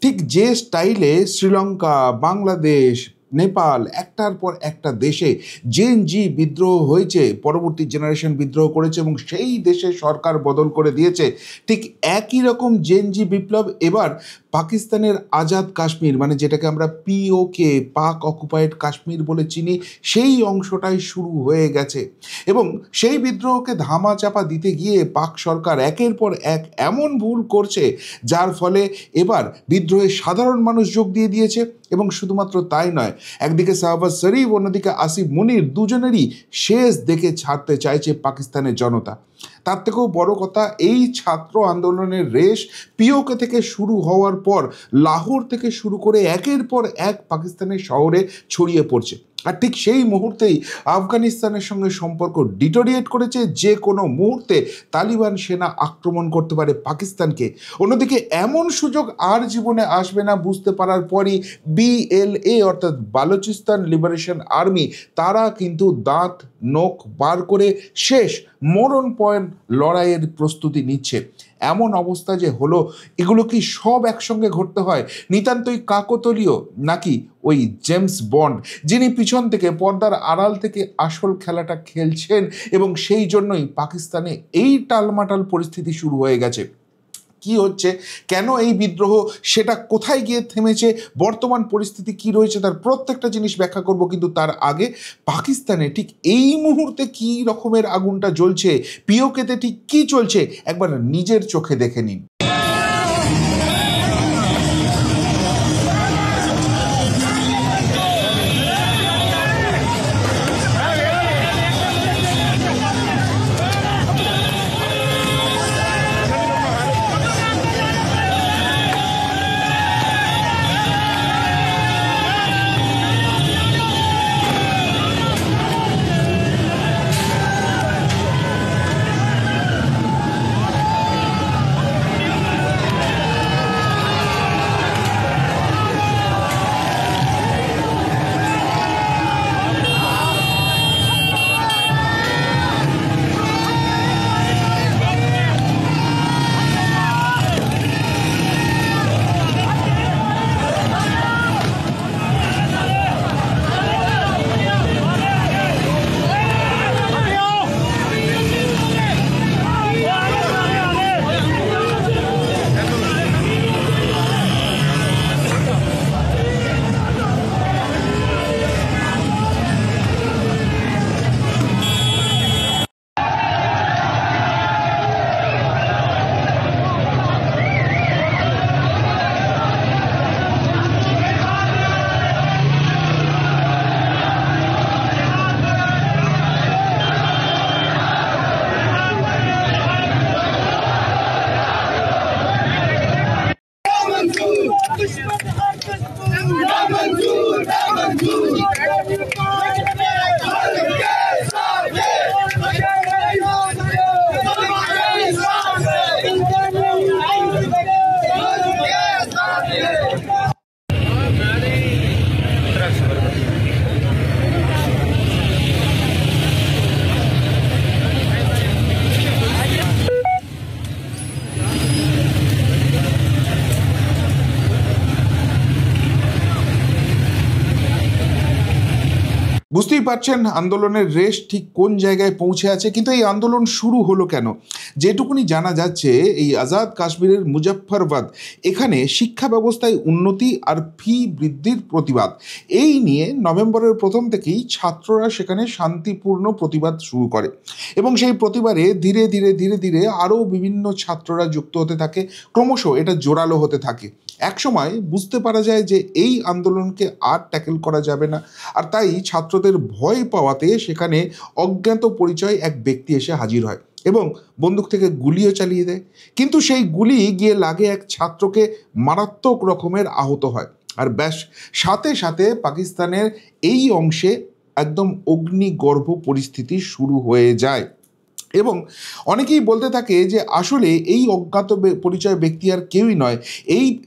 ঠিক যে স্টাইলে শ্রীলঙ্কা, বাংলাদেশ, নেপাল একটার পর একটা দেশে জেএনজি বিদ্রোহ হয়েছে, পরবর্তী জেনারেশন বিদ্রোহ করেছে এবং সেই দেশে সরকার বদল করে দিয়েছে, ঠিক একই রকম জেএনজি বিপ্লব এবার পাকিস্তানের আজাদ কাশ্মীর, মানে যেটাকে আমরা পিওকে, পাক অকুপাইড কাশ্মীর বলে চিনি, সেই অংশটাই শুরু হয়ে গেছে। এবং সেই বিদ্রোহকে ধামাচাপা দিতে গিয়ে পাক সরকার একের পর এক এমন ভুল করছে যার ফলে এবার বিদ্রোহে সাধারণ মানুষ যোগ দিয়ে দিয়েছে। এবং শুধুমাত্র তাই নয়, একদিকে শাহবাজ শরীফ, অন্যদিকে আসিফ মুনির, দুজনেরই শেষ দেখে ছাড়তে চাইছে পাকিস্তানের জনতা। তার থেকেও বড় কথা, এই ছাত্র আন্দোলনের রেশ পিওকে থেকে শুরু হওয়ার পর লাহোর থেকে শুরু করে একের পর এক পাকিস্তানের শহরে ছড়িয়ে পড়ছে। আর ঠিক সেই মুহূর্তেই আফগানিস্তানের সঙ্গে সম্পর্ক ডিটোরিয়েট করেছে, যে কোনো মুহূর্তে তালিবান সেনা আক্রমণ করতে পারে পাকিস্তানকে। অন্যদিকে এমন সুযোগ আর জীবনে আসবে না বুঝতে পারার পরই বিএলএ অর্থাৎ বালুচিস্তান লিবারেশন আর্মি, তারা কিন্তু দাঁত নখ বার করে শেষ মরণ পয়েন্ট লড়াইয়ের প্রস্তুতি নিচ্ছে। এমন অবস্থা যে হলো, এগুলো কি সব একসঙ্গে ঘটতে হয়? নিতান্তই কাকতালীয়, নাকি ওই জেমস বন্ড যিনি পিছন থেকে পর্দার আড়াল থেকে আসল খেলাটা খেলছেন এবং সেই জন্যই পাকিস্তানে এই টালমাটাল পরিস্থিতি শুরু হয়ে গেছে? কি হচ্ছে, কেন এই বিদ্রোহ, সেটা কোথায় গিয়ে থেমেছে, বর্তমান পরিস্থিতি কি রয়েছে, তার প্রত্যেকটা জিনিস ব্যাখ্যা করব। কিন্তু তার আগে পাকিস্তানে ঠিক এই মুহূর্তে কি রকমের আগুনটা জ্বলছে, পিওকেতে ঠিক কি চলছে, একবার নিজের চোখে দেখে নিন। বুঝতেই পারছেন আন্দোলনের রেশ ঠিক কোন জায়গায় পৌঁছে আছে। কিন্তু এই আন্দোলন শুরু হলো কেন? যেটুকুনি জানা যাচ্ছে, এই আজাদ কাশ্মীরের মুজফ্ফরবাদ, এখানে শিক্ষা ব্যবস্থায় উন্নতি আর ফি বৃদ্ধির প্রতিবাদ, এই নিয়ে নভেম্বরের প্রথম থেকেই ছাত্ররা সেখানে শান্তিপূর্ণ প্রতিবাদ শুরু করে এবং সেই প্রতিবাদে ধীরে ধীরে ধীরে ধীরে আরও বিভিন্ন ছাত্ররা যুক্ত হতে থাকে, ক্রমশ এটা জোরালো হতে থাকে। একসময় বুঝতে পারা যায় যে এই আন্দোলনকে আর ট্যাকেল করা যাবে না, আর তাই ছাত্রদের ভয় পাওয়াতে সেখানে অজ্ঞাত পরিচয় এক ব্যক্তি এসে হাজির হয় এবং বন্দুক থেকে গুলিও চালিয়ে দেয়। কিন্তু সেই গুলি গিয়ে লাগে এক ছাত্রকে, মারাত্মক রকমের আহত হয়। আর ব্যাস, সাথে সাথে পাকিস্তানের এই অংশে একদম অগ্নিগর্ভ পরিস্থিতি শুরু হয়ে যায়। এবং অনেকেই বলতে থাকে যে আসলে এই অজ্ঞাত পরিচয় ব্যক্তি আর কেউই নয়,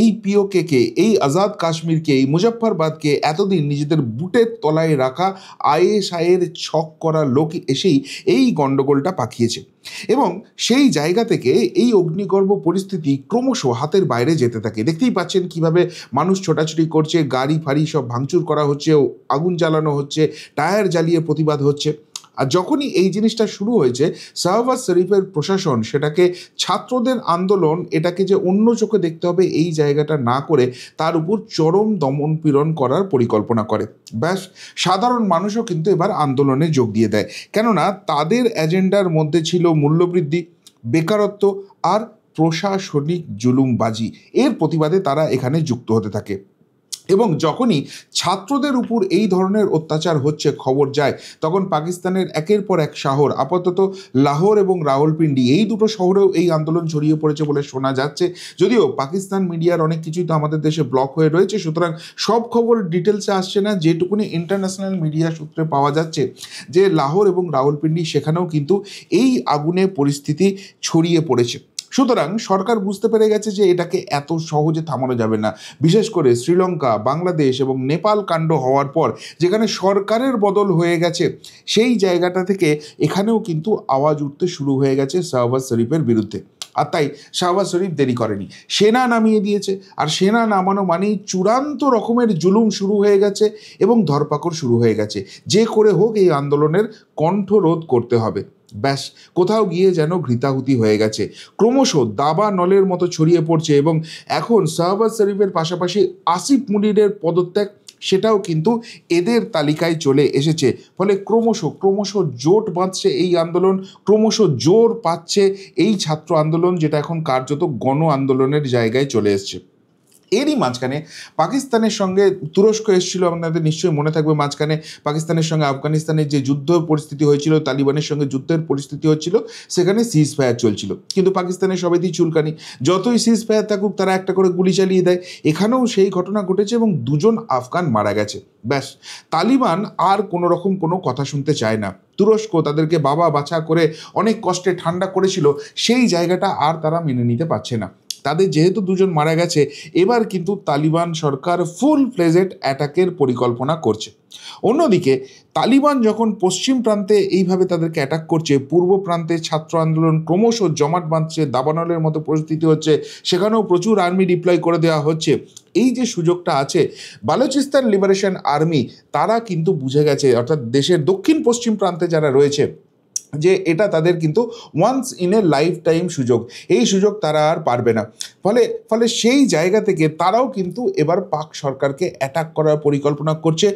এই পিওকেকে, এই আজাদ কাশ্মীরকে, এই মুজফ্ফরবাদকে এতদিন নিজেদের বুটের তলায় রাখা আইএসআইয়ের ছক করা লোক এসেই এই গণ্ডগোলটা পাকিয়েছে। এবং সেই জায়গা থেকে এই অগ্নিগর্ভ পরিস্থিতি ক্রমশ হাতের বাইরে যেতে থাকে। দেখতেই পাচ্ছেন কিভাবে মানুষ ছোটাছুটি করছে, গাড়ি ফাড়ি সব ভাঙচুর করা হচ্ছে, আগুন জ্বালানো হচ্ছে, টায়ার জ্বালিয়ে প্রতিবাদ হচ্ছে। আর যখনই এই জিনিসটা শুরু হয়েছে, শাহবাজ শরীফের প্রশাসন সেটাকে ছাত্রদের আন্দোলন, এটাকে যে অন্য চোখে দেখতে হবে এই জায়গাটা না করে তার উপর চরম দমনপীড়ন করার পরিকল্পনা করে। ব্যাস, সাধারণ মানুষও কিন্তু এবার আন্দোলনে যোগ দিয়ে দেয়, কেননা তাদের এজেন্ডার মধ্যে ছিল মূল্যবৃদ্ধি, বেকারত্ব আর প্রশাসনিক জুলুমবাজি। এর প্রতিবাদে তারা এখানে যুক্ত হতে থাকে। এবং যখনই ছাত্রদের উপর এই ধরনের অত্যাচার হচ্ছে খবর যায়, তখন পাকিস্তানের একের পর এক শহর, আপাতত লাহোর এবং রাওয়ালপিন্ডি, এই দুটো শহরেও এই আন্দোলন ছড়িয়ে পড়েছে বলে শোনা যাচ্ছে। যদিও পাকিস্তান মিডিয়ার অনেক কিছুই তো আমাদের দেশে ব্লক হয়ে রয়েছে, সুতরাং সব খবর ডিটেলসে আসছে না। যেটুকুনি ইন্টারন্যাশনাল মিডিয়া সূত্রে পাওয়া যাচ্ছে যে লাহোর এবং রাওয়ালপিন্ডি, সেখানেও কিন্তু এই আগুনে পরিস্থিতি ছড়িয়ে পড়েছে। সুতরাং সরকার বুঝতে পেরে গেছে যে এটাকে এত সহজে থামানো যাবে না। বিশেষ করে শ্রীলঙ্কা, বাংলাদেশ এবং নেপাল কাণ্ড হওয়ার পর যেখানে সরকারের বদল হয়ে গেছে, সেই জায়গাটা থেকে এখানেও কিন্তু আওয়াজ উঠতে শুরু হয়ে গেছে শাহবাজ শরীফের বিরুদ্ধে। আর তাই শাহবাজ শরীফ দেরি করেনি, সেনা নামিয়ে দিয়েছে। আর সেনা নামানো মানেই চূড়ান্ত রকমের জুলুম শুরু হয়ে গেছে এবং ধরপাকড় শুরু হয়ে গেছে। যে করে হোক এই আন্দোলনের কণ্ঠরোধ করতে হবে। ব্যাস, কোথাও গিয়ে যেন ঘৃতাহুতি হয়ে গেছে, ক্রমশ দাবা নলের মতো ছড়িয়ে পড়ছে। এবং এখন শাহবাজ শরীফের পাশাপাশি আসিফ মুনিরের পদত্যাগ, সেটাও কিন্তু এদের তালিকায় চলে এসেছে। ফলে ক্রমশ জোট বাঁধছে এই আন্দোলন, ক্রমশ জোর পাচ্ছে এই ছাত্র আন্দোলন, যেটা এখন কার্যত গণ আন্দোলনের জায়গায় চলে এসছে। এরই মাঝখানে পাকিস্তানের সঙ্গে তুরস্ক এসেছিল, আপনাদের নিশ্চয়ই মনে থাকবে। মাঝখানে পাকিস্তানের সঙ্গে আফগানিস্তানের যে যুদ্ধ পরিস্থিতি হয়েছিল, তালিবানের সঙ্গে যুদ্ধের পরিস্থিতি হচ্ছিল, সেখানে সিজ ফায়ার চলছিল। কিন্তু পাকিস্তানের সবেতেই চুলকানি, যতই সিজ ফায়ার থাকুক তারা একটা করে গুলি চালিয়ে দেয়। এখানেও সেই ঘটনা ঘটেছে এবং 2জন আফগান মারা গেছে। ব্যাস, তালিবান আর কোনো রকম কোনো কথা শুনতে চায় না। তুরস্ক তাদেরকে বাবা বাছা করে অনেক কষ্টে ঠান্ডা করেছিল, সেই জায়গাটা আর তারা মেনে নিতে পারছে না। তাদের যেহেতু 2জন মারা গেছে, এবার কিন্তু তালিবান সরকার ফুল ফ্লেজেড অ্যাটাকের পরিকল্পনা করছে। অন্যদিকে তালিবান যখন পশ্চিম প্রান্তে এইভাবে তাদেরকে অ্যাটাক করছে, পূর্ব প্রান্তে ছাত্র আন্দোলন ক্রমশ জমাট বাঁধছে, দাবানলের মতো পরিস্থিতি হচ্ছে, সেখানেও প্রচুর আর্মি ডিপ্লয় করে দেওয়া হচ্ছে। এই যে সুযোগটা আছে, বালুচিস্তান লিবারেশন আর্মি তারা কিন্তু বুঝে গেছে, অর্থাৎ দেশের দক্ষিণ পশ্চিম প্রান্তে যারা রয়েছে, যে এটা তাদের কিন্তু once in a lifetime সুযোগ, এই সুযোগ তারা আর পারবে না। ফলে সেই জায়গা থেকে তারাও কিন্তু এবার পাক সরকারকে অ্যাটাক করার পরিকল্পনা করছে।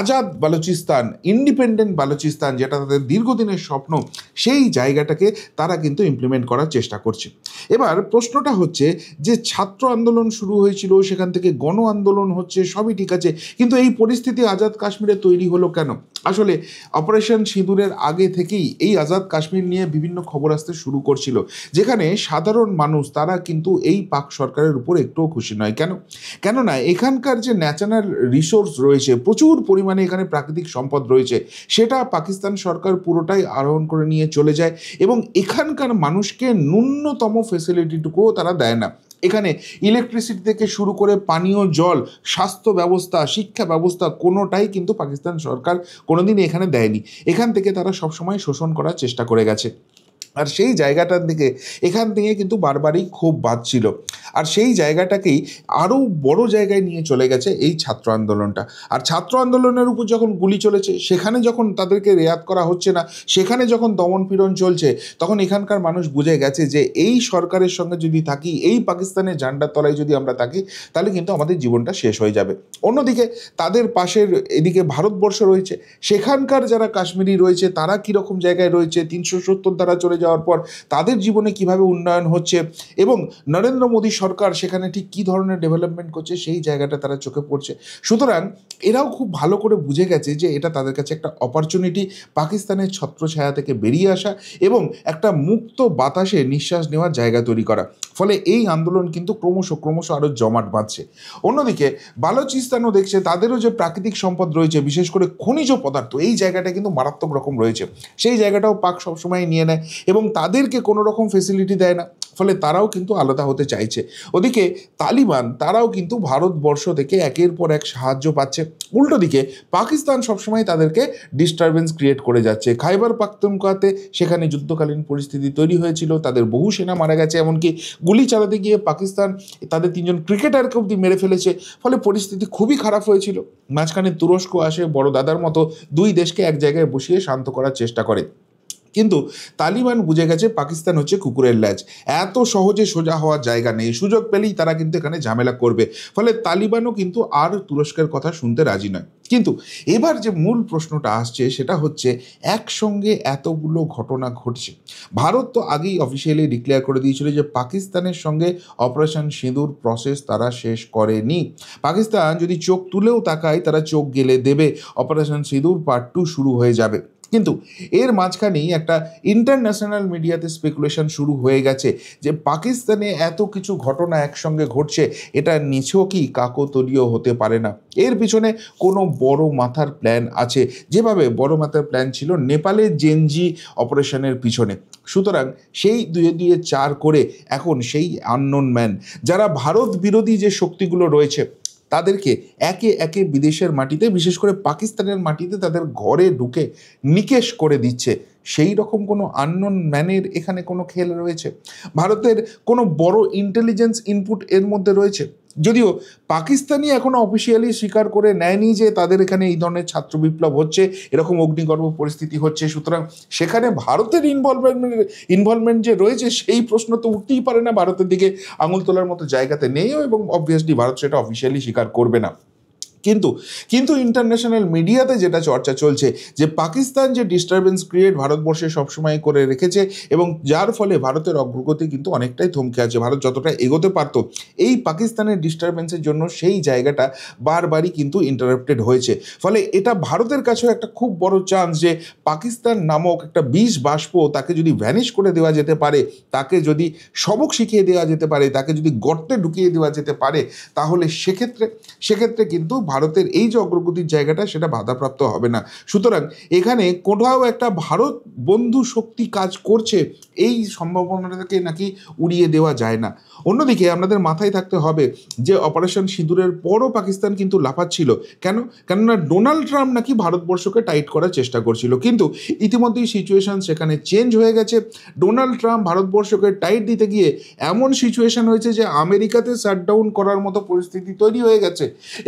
আজাদ বালুচিস্তান, ইন্ডিপেন্ডেন্ট বালুচিস্তান, যেটা তাদের দীর্ঘদিনের স্বপ্ন, সেই জায়গাটাকে তারা কিন্তু ইমপ্লিমেন্ট করার চেষ্টা করছে। এবার প্রশ্নটা হচ্ছে যে ছাত্র আন্দোলন শুরু হয়েছিল, সেখান থেকে গণ আন্দোলন হচ্ছে, সবই ঠিক আছে, কিন্তু এই পরিস্থিতি আজাদ কাশ্মীরে তৈরি হলো কেন? আসলে অপারেশন সিঁদুরের আগে থেকেই এই আজাদ কাশ্মীর নিয়ে বিভিন্ন খবর আসতে শুরু করছিল, যেখানে সাধারণ মানুষ তারা কিন্তু এই পাক সরকারের উপর একটুও খুশি নয়। কেননা এখানকার যে ন্যাচারাল রিসোর্স রয়েছে, প্রচুর পরিমাণে এখানে প্রাকৃতিক সম্পদ রয়েছে, সেটা পাকিস্তান সরকার পুরোটাই আরোহণ করে নিয়ে চলে যায় এবং এখানকার মানুষকে ন্যূনতম ফেসিলিটিটুকুও তারা দেয় না। এখানে ইলেকট্রিসিটি থেকে শুরু করে পানীয় জল, স্বাস্থ্য ব্যবস্থা, শিক্ষা ব্যবস্থা, কোনোটাই কিন্তু পাকিস্তান সরকার কোনোদিন এখানে দেয়নি। এখান থেকে তারা সবসময় শোষণ করার চেষ্টা করে গেছে। আর সেই জায়গাটার দিকে এখান থেকে কিন্তু বারবারই ক্ষোভ বাঁধছিল। আর সেই জায়গাটাকেই আরও বড় জায়গায় নিয়ে চলে গেছে এই ছাত্র আন্দোলনটা। আর ছাত্র আন্দোলনের উপর যখন গুলি চলেছে, সেখানে যখন তাদেরকে রেয়াত করা হচ্ছে না, সেখানে যখন দমনপীড়ন চলছে, তখন এখানকার মানুষ বুঝে গেছে যে এই সরকারের সঙ্গে যদি থাকি, এই পাকিস্তানের ঝান্ডার তলায় যদি আমরা থাকি, তাহলে কিন্তু আমাদের জীবনটা শেষ হয়ে যাবে। অন্যদিকে তাদের পাশের এদিকে ভারতবর্ষ রয়েছে, সেখানকার যারা কাশ্মীরি রয়েছে তারা কীরকম জায়গায় রয়েছে, 370 দ্বারা চলে যাওয়ার পর তাদের জীবনে কিভাবে উন্নয়ন হচ্ছে এবং নরেন্দ্র মোদী সরকার সেখানে ঠিক কী ধরনের ডেভেলপমেন্ট করছে সেই জায়গাটা তারা চোখে পড়ছে। সুতরাং এরাও খুব ভালো করে বুঝে গেছে যে এটা তাদের কাছে একটা অপরচুনিটি পাকিস্তানের ছত্রছায়া থেকে বেরিয়ে আসা এবং একটা মুক্ত বাতাসে নিঃশ্বাস নেওয়ার জায়গা তৈরি করা। ফলে এই আন্দোলন কিন্তু ক্রমশ আরও জমাট বাঁধছে। অন্যদিকে বালুচিস্তানও দেখছে তাদেরও যে প্রাকৃতিক সম্পদ রয়েছে, বিশেষ করে খনিজ পদার্থ, এই জায়গাটা কিন্তু মারাত্মক রকম রয়েছে, সেই জায়গাটাও পাক সবসময় নিয়ে নেয় এবং তাদেরকে কোনো রকম ফেসিলিটি দেয় না। ফলে তারাও কিন্তু আলাদা হতে চাইছে। ওদিকে তালিবান তারাও কিন্তু ভারতবর্ষ থেকে একের পর এক সাহায্য পাচ্ছে। উল্টো দিকে পাকিস্তান সবসময় তাদেরকে ডিস্টারবেন্স ক্রিয়েট করে যাচ্ছে। খাইবার পাখতুনখোয়াতে সেখানে যুদ্ধকালীন পরিস্থিতি তৈরি হয়েছিল, তাদের বহু সেনা মারা গেছে, এমনকি গুলি চালাতে গিয়ে পাকিস্তান তাদের 3জন ক্রিকেটারকে অব্দি মেরে ফেলেছে। ফলে পরিস্থিতি খুবই খারাপ হয়েছিল। মাঝখানে তুরস্ক আসে বড় দাদার মতো, দুই দেশকে এক জায়গায় বসিয়ে শান্ত করার চেষ্টা করে। কিন্তু তালিবান বুঝে গেছে পাকিস্তান হচ্ছে কুকুরের ল্যাজ, এত সহজে সোজা হওয়ার জায়গা নেই, সুযোগ পেলেই তারা কিন্তু এখানে ঝামেলা করবে। ফলে তালিবানও কিন্তু আর তুরস্কের কথা শুনতে রাজি নয়। কিন্তু এবার যে মূল প্রশ্নটা আসছে সেটা হচ্ছে একসঙ্গে এতগুলো ঘটনা ঘটছে। ভারত তো আগেই অফিসিয়ালি ডিক্লেয়ার করে দিয়েছিল যে পাকিস্তানের সঙ্গে অপারেশন সিঁদুর প্রসেস তারা শেষ করেনি। পাকিস্তান যদি চোখ তুলেও তাকায় তারা চোখ গেলে দেবে, অপারেশন সিঁদুর পার্ট 2 শুরু হয়ে যাবে। কিন্তু এর মাঝখানেই একটা ইন্টারন্যাশনাল মিডিয়াতে স্পেকুলেশন শুরু হয়ে গেছে যে পাকিস্তানে এত কিছু ঘটনা একসঙ্গে ঘটছে, এটা নিছকই কাকতালীয় হতে পারে না, এর পিছনে কোনো বড় মাথার প্ল্যান আছে, যেভাবে বড় মাথার প্ল্যান ছিল নেপালের জেনজি অপারেশনের পিছনে। সুতরাং সেই 2-4 করে এখন সেই আননোন ম্যান যারা ভারত বিরোধী যে শক্তিগুলো রয়েছে তাদেরকে একে একে বিদেশের মাটিতে, বিশেষ করে পাকিস্তানের মাটিতে তাদের ঘরে ঢুকে নিকেশ করে দিচ্ছে। সেই রকম কোনো আননোন ম্যানের এখানে কোনো খেল রয়েছে? ভারতের কোনো বড় ইন্টেলিজেন্স ইনপুট এর মধ্যে রয়েছে? যদিও পাকিস্তানি এখনও অফিসিয়ালি স্বীকার করে নেয়নি যে তাদের এখানে এই ধরনের ছাত্র বিপ্লব হচ্ছে, এরকম অগ্নিগর্ভ পরিস্থিতি হচ্ছে। সুতরাং সেখানে ভারতের ইনভলভমেন্ট যে রয়েছে সেই প্রশ্ন তো উঠতেই পারে না, ভারতের দিকে আঙুল তোলার মতো জায়গাতে নেইও এবং অবভিয়াসলি ভারত সেটা অফিসিয়ালি স্বীকার করবে না। কিন্তু ইন্টারন্যাশনাল মিডিয়াতে যেটা চর্চা চলছে যে পাকিস্তান যে ডিস্টারবেন্স ক্রিয়েট ভারতবর্ষে সবসময় করে রেখেছে এবং যার ফলে ভারতের অগ্রগতি কিন্তু অনেকটাই থমকে আছে, ভারত যতটা এগোতে পারত এই পাকিস্তানের ডিস্টারবেন্সের জন্য সেই জায়গাটা বারবারই কিন্তু ইন্টারাপ্টেড হয়েছে। ফলে এটা ভারতের কাছেও একটা খুব বড় চান্স যে পাকিস্তান নামক একটা বিষ বাষ্প তাকে যদি ভ্যানিশ করে দেওয়া যেতে পারে, তাকে যদি সবক শিখিয়ে দেওয়া যেতে পারে, তাকে যদি গর্তে ঢুকিয়ে দেওয়া যেতে পারে, তাহলে সেক্ষেত্রে কিন্তু ভারতের এই যে অগ্রগতির জায়গাটা সেটা বাধাপ্রাপ্ত হবে না। সুতরাং এখানে কোথাও একটা ভারত বন্ধু শক্তি কাজ করছে, এই সম্ভাবনাটাকে নাকি উড়িয়ে দেওয়া যায় না। অন্যদিকে আমাদের মাথায় থাকতে হবে যে অপারেশন সিঁদুরের পরও পাকিস্তান কিন্তু লাফাচ্ছিল। কেননা ডোনাল্ড ট্রাম্প নাকি ভারতবর্ষকে টাইট করার চেষ্টা করছিল, কিন্তু ইতিমধ্যেই সিচুয়েশন সেখানে চেঞ্জ হয়ে গেছে। ডোনাল্ড ট্রাম্প ভারতবর্ষকে টাইট দিতে গিয়ে এমন সিচুয়েশন হয়েছে যে আমেরিকাতে শাটডাউন করার মতো পরিস্থিতি তৈরি হয়ে গেছে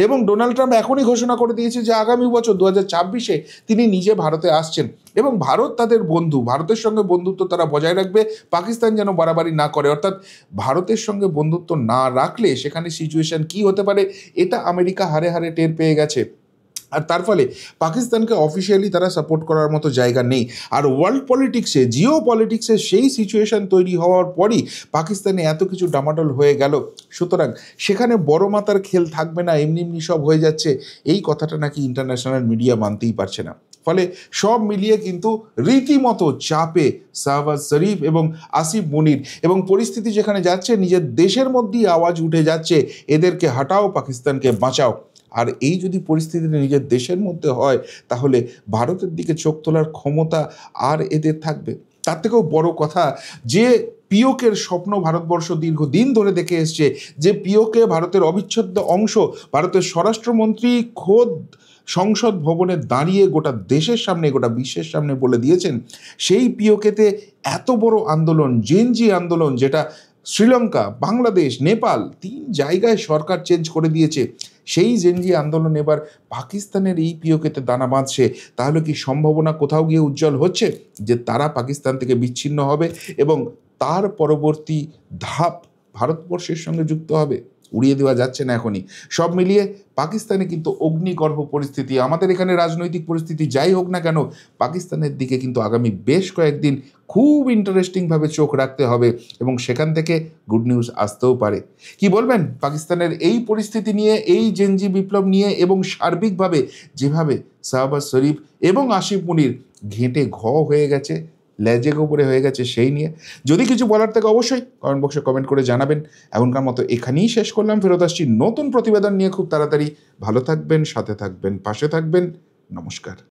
এবং ডোনাল্ড ট্রাম্প এখনই ঘোষণা করে দিয়েছে যে আগামী বছর 2026-এ তিনি নিজে ভারতে আসছেন এবং ভারত তাদের বন্ধু, ভারতের সঙ্গে বন্ধুত্ব তারা বজায় রাখবে, পাকিস্তান যেন বাড়াবাড়ি না করে। অর্থাৎ ভারতের সঙ্গে বন্ধুত্ব না রাখলে সেখানে সিচুয়েশন কি হতে পারে এটা আমেরিকা হারে হারে টের পেয়ে গেছে। আর তার ফলে পাকিস্তানকে অফিসিয়ালি তারা সাপোর্ট করার মতো জায়গা নেই। আর ওয়ার্ল্ড পলিটিক্সে, জিও পলিটিক্সে সেই সিচুয়েশন তৈরি হওয়ার পরই পাকিস্তানে এত কিছু ডামাডোল হয়ে গেল। সুতরাং সেখানে বড় মাতার খেল থাকবে না, এমনি এমনি সব হয়ে যাচ্ছে, এই কথাটা নাকি ইন্টারন্যাশনাল মিডিয়া মানতেই পারছে না। ফলে সব মিলিয়ে কিন্তু রীতিমতো চাপে শাহবাজ শরীফ এবং আসিফ মুনির, এবং পরিস্থিতি যেখানে যাচ্ছে নিজের দেশের মধ্যেই আওয়াজ উঠে যাচ্ছে এদেরকে হাঁটাও, পাকিস্তানকে বাঁচাও। আর এই যদি পরিস্থিতি নিজের দেশের মধ্যে হয় তাহলে ভারতের দিকে চোখ তোলার ক্ষমতা আর এদের থাকবে? তার থেকেও বড় কথা, যে পিওকের স্বপ্ন ভারতবর্ষ দীর্ঘদিন ধরে দেখে এসছে, যে পিওকে ভারতের অবিচ্ছেদ্য অংশ, ভারতের স্বরাষ্ট্রমন্ত্রী খোদ সংসদ ভবনে দাঁড়িয়ে গোটা দেশের সামনে, গোটা বিশ্বের সামনে বলে দিয়েছেন, সেই পিওকেতে এত বড় আন্দোলন, জেনজি আন্দোলন, যেটা শ্রীলঙ্কা, বাংলাদেশ, নেপাল 3 জায়গায় সরকার চেঞ্জ করে দিয়েছে, সেই জেনজি আন্দোলন এবার পাকিস্তানের এই পিওকেতে দানা বাঁধছে। তাহলে কি সম্ভাবনা কোথাও গিয়ে উজ্জ্বল হচ্ছে যে তারা পাকিস্তান থেকে বিচ্ছিন্ন হবে এবং তার পরবর্তী ধাপ ভারতবর্ষের সঙ্গে যুক্ত হবে? উড়িয়ে দেওয়া যাচ্ছে না এখনই। সব মিলিয়ে পাকিস্তানে কিন্তু অগ্নিগর্ভ পরিস্থিতি। আমাদের এখানে রাজনৈতিক পরিস্থিতি যাই হোক না কেন, পাকিস্তানের দিকে কিন্তু আগামী বেশ কয়েকদিন খুব ইন্টারেস্টিংভাবে চোখ রাখতে হবে এবং সেখান থেকে গুড নিউজ আসতেও পারে। কি বলবেন পাকিস্তানের এই পরিস্থিতি নিয়ে, এই জেনজি বিপ্লব নিয়ে এবং সার্বিকভাবে যেভাবে শাহবাজ শরীফ এবং আসিফ মুনির ঘেঁটে হয়ে গেছে, লেজে গোবরে হয়ে গেছে সেই নিয়ে? যদি কিছু বলার থাকে অবশ্যই কমেন্ট বক্সে কমেন্ট করে জানাবেন। এখনকার মতো এখানেই শেষ করলাম, ফেরত আসছি নতুন প্রতিবেদন নিয়ে খুব তাড়াতাড়ি। ভালো থাকবেন, সাথে থাকবেন, পাশে থাকবেন। নমস্কার।